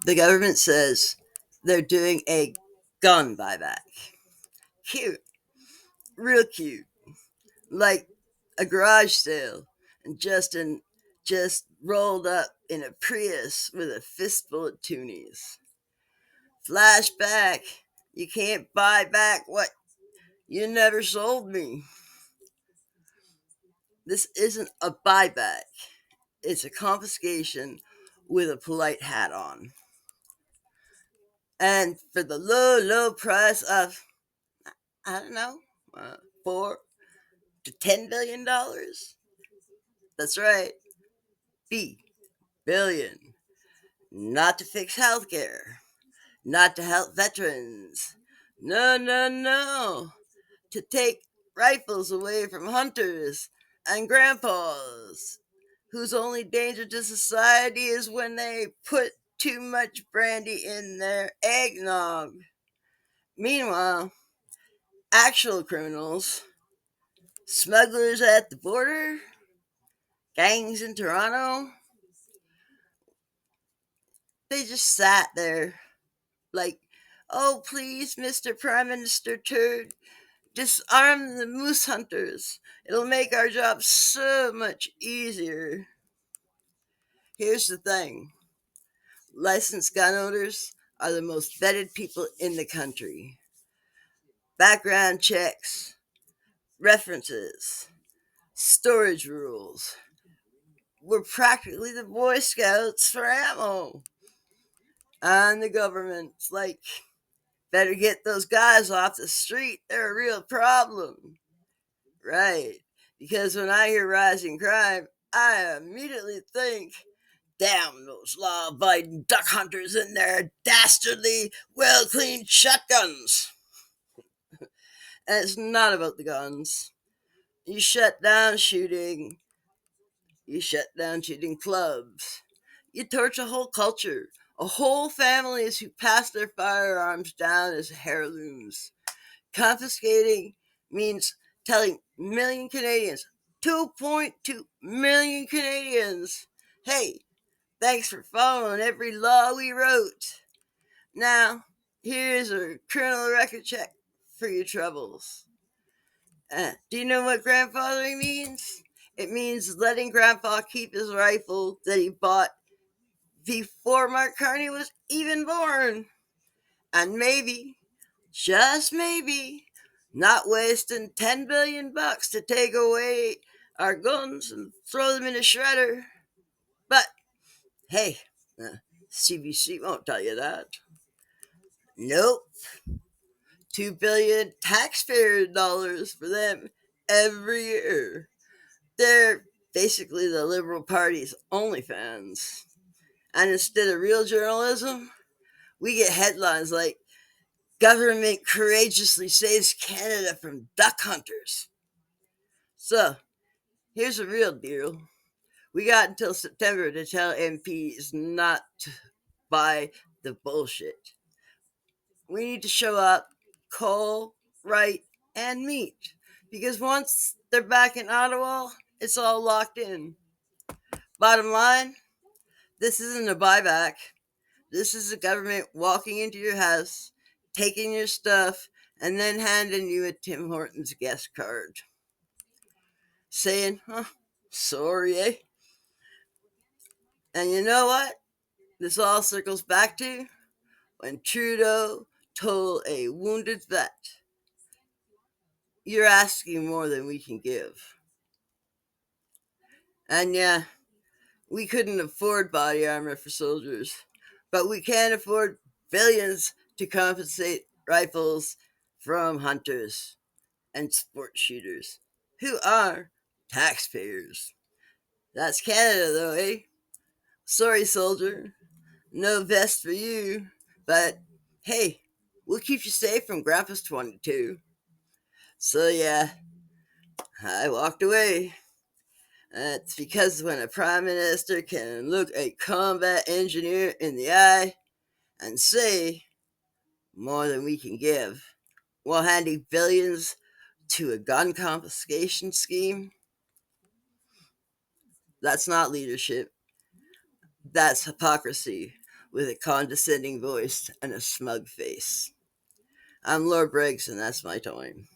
The government says they're doing a gun buyback. Cute, real cute, like a garage sale, and just rolled up in a Prius with a fistful of toonies. Flashback. You can't buy back what you never sold me. This isn't a buyback. It's a confiscation with a polite hat on. And for the low, low price of, I don't know, 4 to $10 billion. That's right, billion. Not to fix healthcare, not to help veterans. No, no, no. To take rifles away from hunters and grandpas, whose only danger to society is when they put too much brandy in their eggnog. Meanwhile, actual criminals, smugglers at the border, gangs in Toronto, they just sat there like, oh, please, Mr. Prime Minister Turd, disarm the moose hunters. It'll make our job so much easier. Here's the thing: licensed gun owners are the most vetted people in the country. Background checks, references, storage rules. We're practically the Boy Scouts for ammo. And the government's like, better get those guys off the street. They're a real problem. Right. Because when I hear rising crime, I immediately think, damn those law abiding duck hunters and their dastardly, well cleaned shotguns. And it's not about the guns. You shut down shooting, you shut down shooting clubs. You torch a whole culture, a whole families who pass their firearms down as heirlooms. Confiscating means telling million Canadians, 2.2 million Canadians, hey, thanks for following every law we wrote. Now, here's a criminal record check for your troubles. Do you know what grandfathering means? It means letting Grandpa keep his rifle that he bought before Mark Carney was even born. And maybe, just maybe, not wasting $10 billion to take away our guns and throw them in a shredder. But hey, CBC won't tell you that. Nope. 2 billion taxpayer dollars for them every year. They're basically the Liberal Party's OnlyFans. And instead of real journalism, we get headlines like, government courageously saves Canada from duck hunters. So, here's the real deal. We got until September to tell MPs not to buy the bullshit. We need to show up, call, write, and meet. Because once they're back in Ottawa, it's all locked in. Bottom line, this isn't a buyback. This is the government walking into your house, taking your stuff, and then handing you a Tim Hortons guest card. Saying, sorry, eh? And you know what? This all circles back to when Trudeau told a wounded vet, you're asking more than we can give. And yeah, we couldn't afford body armor for soldiers, but we can afford billions to compensate rifles from hunters and sport shooters, who are taxpayers. That's Canada, though, eh? Sorry, soldier. No vest for you, but hey, we'll keep you safe from Grandpa's 22. So, yeah, I walked away. It's because when a prime minister can look a combat engineer in the eye and say, more than we can give, while handing billions to a gun confiscation scheme, that's not leadership. That's hypocrisy. with a condescending voice and a smug face. I'm Lord Briggs, and that's my time.